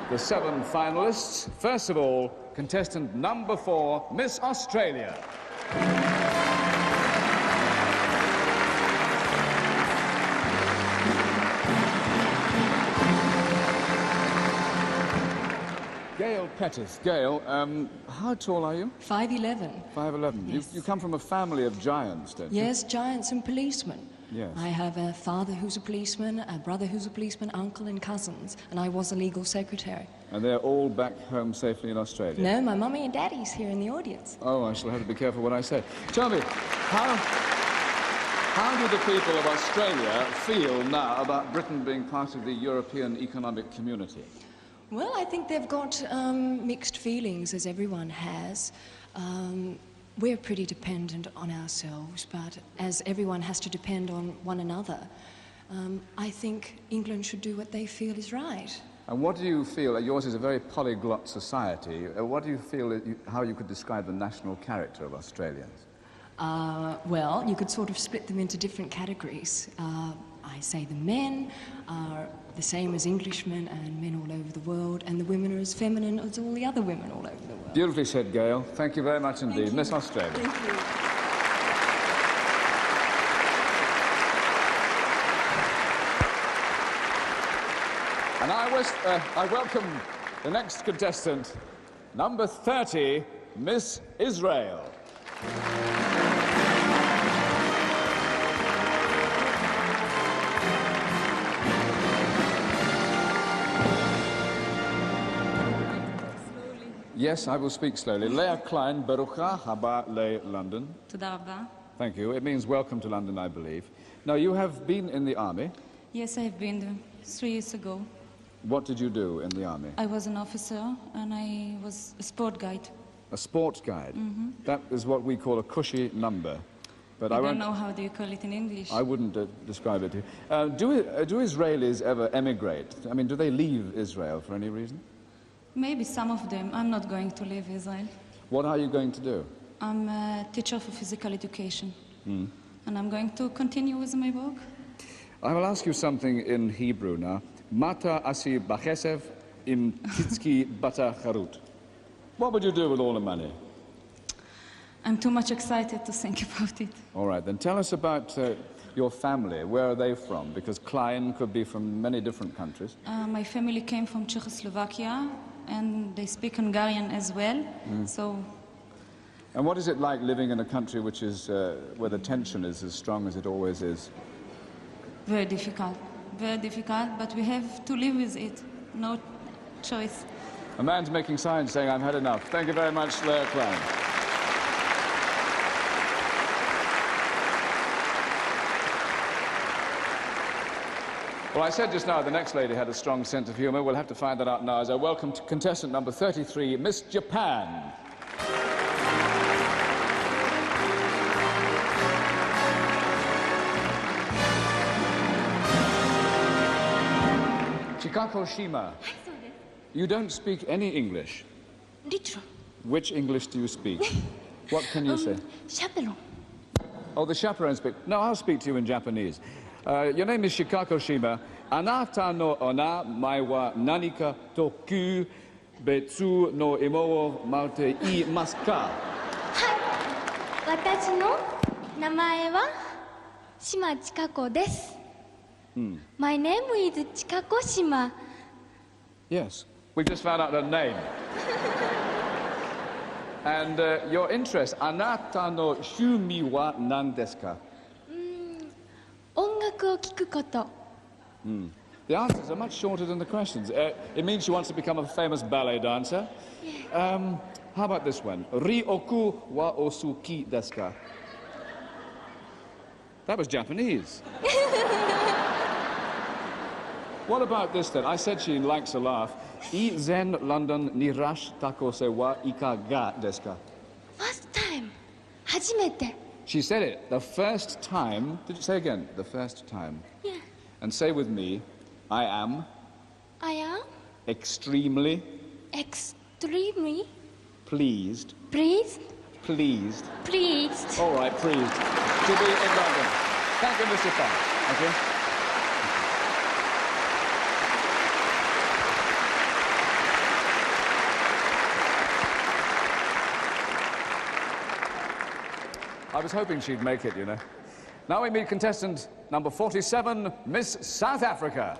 the 7 finalists. First of all, contestant number 4, Miss Australia. Gail Pettis. Gail, how tall are you? 5'11". 5'11". Yes. You come from a family of giants, don't you? Yes, giants and policemen. Yes. I have a father who's a policeman, a brother who's a policeman, uncle and cousins, and I was a legal secretary. And they're all back home safely in Australia? No, my mummy and daddy's here in the audience. Oh, I shall have to be careful what I say. Tell me, how do the people of Australia feel now about Britain being part of the European Economic Community? Well, I think they've got mixed feelings, as everyone has. We're pretty dependent on ourselves, but as everyone has to depend on one another, I think England should do what they feel is right. And what do you feel, yours is a very polyglot society, what do you feel, how you could describe the national character of Australians? Well, you could sort of split them into different categories. I say the men are the same as Englishmen and men all over the world, and the women are as feminine as all the other women all over the world. Beautifully said, Gail. Thank you very much indeed. Miss Australia. Thank you. And I welcome the next contestant, number 30, Miss Israel. Yes, I will speak slowly. Leah Klein, Barucha haba le London. Thank you. It means welcome to London, I believe. Now, you have been in the army. Yes, I've been there 3 years ago. What did you do in the army? I was an officer and I was a sport guide. A sport guide? Mm-hmm. That is what we call a cushy number. But I don't know how do you call it in English. I wouldn't describe it to you. Do Israelis ever emigrate? I mean, do they leave Israel for any reason? Maybe some of them. I'm not going to leave Israel. What are you going to do? I'm a teacher for physical education. Mm. And I'm going to continue with my work. I will ask you something in Hebrew now. Mata asi bachesev im titski bata charut. What would you do with all the money? I'm too much excited to think about it. All right, then tell us about your family. Where are they from? Because Klein could be from many different countries. My family came from Czechoslovakia, and they speak Hungarian as well. So. And what is it like living in a country which is where the tension is as strong as it always is? Very difficult, but we have to live with it. No choice. A man's making signs saying, I've had enough. Thank you very much, Leah Klein. Well, I said just now the next lady had a strong sense of humour. We'll have to find that out now as I welcome contestant number 33, Miss Japan. Chikako Shima. You don't speak any English. Little. Which English do you speak? What can you say? Chaperone. Oh, the chaperone speak. No, I'll speak to you in Japanese. Your name is Chikako Shima. Anata no ona mai wa nanika toku betsu no imo wo maute imasu ka? Hai. Watashi no namae wa Shima Chikako desu. My name is Chikako Shima. Yes, we've just found out her name. And your interest, anata no shumi wa nan desu ka? 音楽を聴くこと。 The answers are much shorter than the questions. It means she wants to become a famous ballet dancer. How about this one? Ryoku wa osuki desu ka? That was Japanese. What about this then? I said she likes a laugh. I zen London nirash takose wa ikaga desu ka? First time. 初めて。 She said it. The first time. Did you say again? The first time. Yeah. And say with me, I am. I am Extremely. extremely Pleased. pleased. Pleased. Pleased. All right, pleased to be in London. Thank you, Mr. Funk. Thank you. I was hoping she'd make it, you know. Now we meet contestant number 47, Miss South Africa.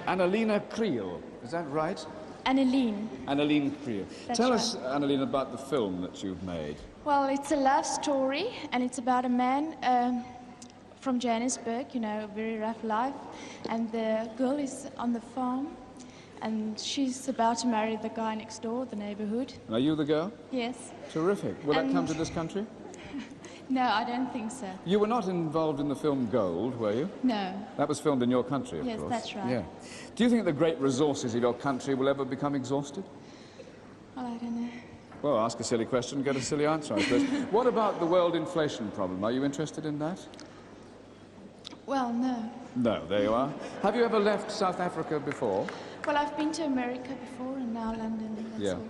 Annalena Creel, is that right? Anneline. Annalena Creel. That's Tell right. us, Annalena, about the film that you've made. Well, it's a love story, and it's about a man from Johannesburg, you know, a very rough life. And the girl is on the farm, and she's about to marry the guy next door, the neighborhood. Are you the girl? Yes. Terrific. Will that And- come to this country? No, I don't think so. You were not involved in the film Gold, were you? No. That was filmed in your country, of Yes, course. that's right. Yeah. Do you think the great resources of your country will ever become exhausted? Well, I don't know. Well, ask a silly question, get a silly answer, I suppose. What about the world inflation problem? Are you interested in that? Well, no. No, there you are. Have you ever left South Africa before? Well, I've been to America before, and now London, that's Yeah. all.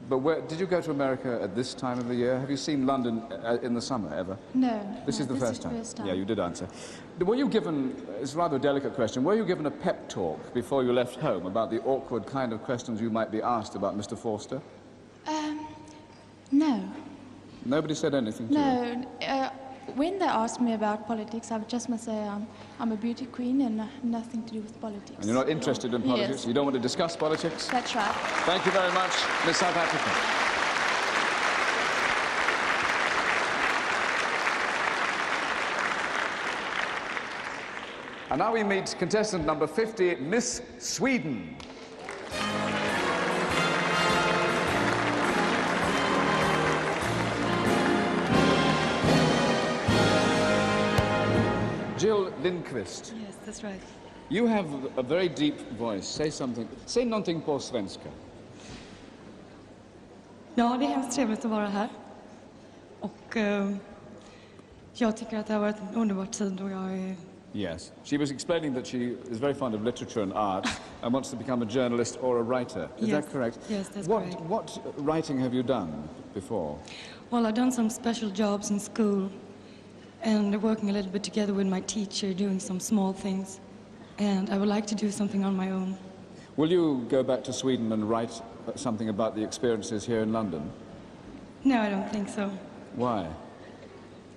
But where, did you go to America at this time of the year? Have you seen London in the summer ever? No. This no, is the first time? First time. Yeah, you did answer. Were you given, it's a rather delicate question, were you given a pep talk before you left home about the awkward kind of questions you might be asked about Mr. Forster? No. Nobody said anything to you? No. When they ask me about politics, I just must say I'm a beauty queen and nothing to do with politics. And you're not interested in politics? Yes. You don't want to discuss politics? That's right. Thank you very much, Miss South Africa. And now we meet contestant number 50, Miss Sweden. Jill Lindqvist. Yes, that's right. You have a very deep voice. Say something. Say någonting på svenska. Ja, det är hemskt trevligt att vara här. Och jag tycker att det har varit en underbar tid och jag är... Yes. She was explaining that she is very fond of literature and art and wants to become a journalist or a writer. Is Yes. that correct? Yes, that's what, correct. What writing have you done before? Well, I've done some special jobs in school and working a little bit together with my teacher, doing some small things. And I would like to do something on my own. Will you go back to Sweden and write something about the experiences here in London? No, I don't think so. Why?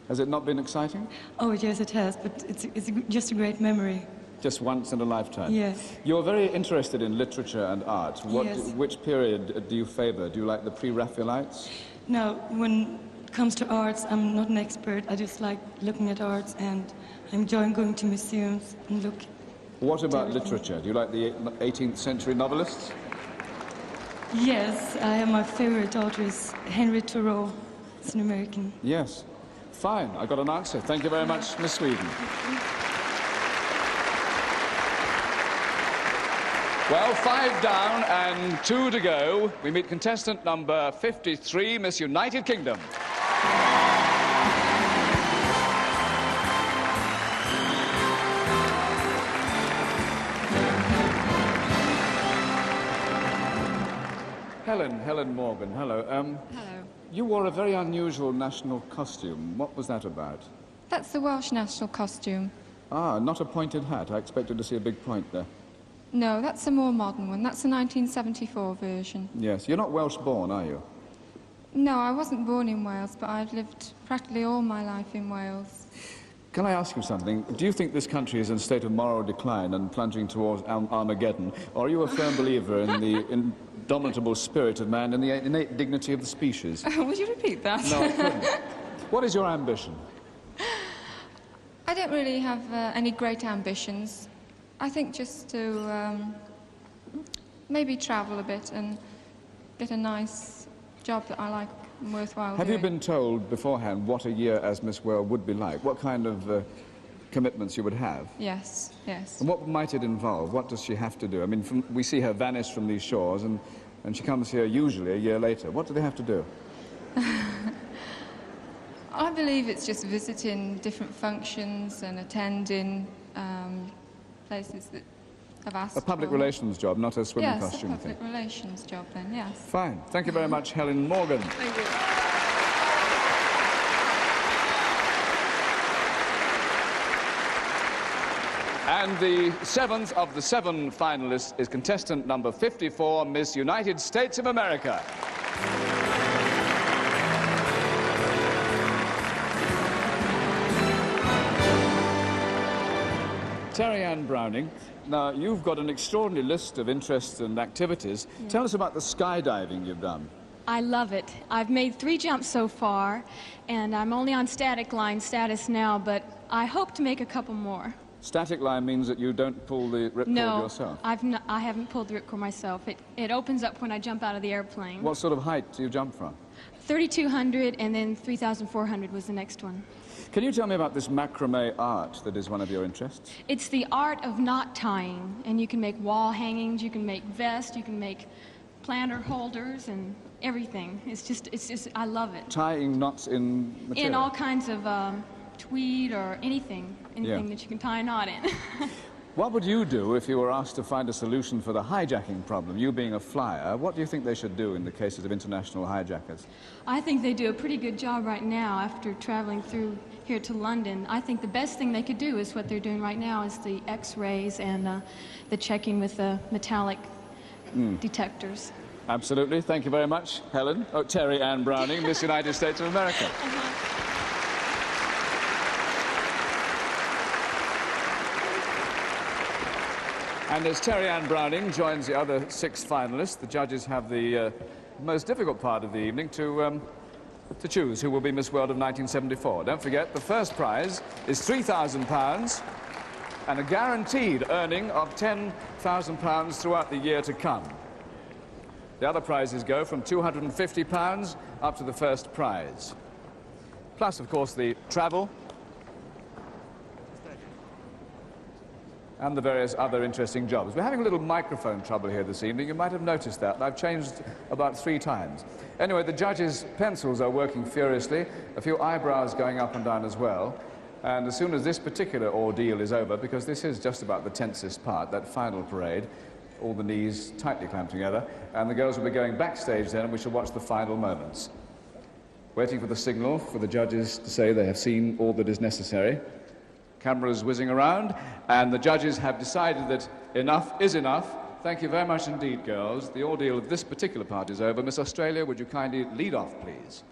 Has it not been exciting? Oh, yes, it has, but it's just a great memory. Just once in a lifetime? Yes. You're very interested in literature and art. Yes. Which period do you favor? Do you like the pre-Raphaelites? Now, when it comes to arts, I'm not an expert. I just like looking at arts and I enjoy going to museums and look. What about Everything. literature? Do you like the 18th century novelists? Yes, I have my favorite author is Henry Thoreau. He's an American. Yes. Fine, I got an answer. Thank you very much, Miss Sweden. Well, 5 down and 2 to go. We meet contestant number 53, Miss United Kingdom. Helen Morgan, hello. Hello. You wore a very unusual national costume. What was that about? That's the Welsh national costume. Ah, not a pointed hat. I expected to see a big point there. No, that's a more modern one. That's a 1974 version. Yes, you're not Welsh born, are you? No, I wasn't born in Wales, but I've lived practically all my life in Wales. Can I ask you something? Do you think this country is in a state of moral decline and plunging towards Armageddon? Or are you a firm believer in the indomitable spirit of man and the innate dignity of the species? Would you repeat that? No, I couldn't. What is your ambition? I don't really have any great ambitions. I think just to maybe travel a bit and get a nice job that I like and worthwhile Have you doing. been told beforehand what a year as Miss World would be like? What kind of commitments you would have? Yes, yes. And what might it involve? What does she have to do? I mean, we see her vanish from these shores and she comes here usually a year later. What do they have to do? I believe it's just visiting different functions and attending places that have asked A public for. relations job, not a swimming Yes, costume a public thing. relations job then, yes. Fine. Thank you very much, Helen Morgan. Thank you. And the seventh of the 7 finalists is contestant number 54, Miss United States of America. Terry Ann Browning, now you've got an extraordinary list of interests and activities. Yeah. Tell us about the skydiving you've done. I love it. I've made 3 jumps so far, and I'm only on static line status now, but I hope to make a couple more. Static line means that you don't pull the ripcord yourself? No, I haven't pulled the ripcord myself. It opens up when I jump out of the airplane. What sort of height do you jump from? 3,200, and then 3,400 was the next one. Can you tell me about this macrame art that is one of your interests? It's the art of knot tying, and you can make wall hangings, you can make vests, you can make planter holders, and everything. It's just, I love it. Tying knots in material? In all kinds of tweed or anything that you can tie a knot in. What would you do if you were asked to find a solution for the hijacking problem? You being a flyer, what do you think they should do in the cases of international hijackers? I think they do a pretty good job right now after traveling through here to London. I think the best thing they could do is what they're doing right now is the X-rays and the checking with the metallic detectors. Absolutely. Thank you very much, Helen. Oh, Terry Ann Browning, Miss United States of America. And as Terry Ann Browning joins the other 6 finalists, the judges have the most difficult part of the evening to choose who will be Miss World of 1974. Don't forget, the first prize is £3,000 and a guaranteed earning of £10,000 throughout the year to come. The other prizes go from £250 up to the first prize. Plus, of course, the travel and the various other interesting jobs. We're having a little microphone trouble here this evening. You might have noticed that. I've changed about 3 times. Anyway, the judges' pencils are working furiously, a few eyebrows going up and down as well. And as soon as this particular ordeal is over, because this is just about the tensest part, that final parade, all the knees tightly clamped together, and the girls will be going backstage then, and we shall watch the final moments. Waiting for the signal for the judges to say they have seen all that is necessary. Cameras whizzing around, and the judges have decided that enough is enough. Thank you very much indeed, girls. The ordeal of this particular part is over. Miss Australia, would you kindly lead off, please?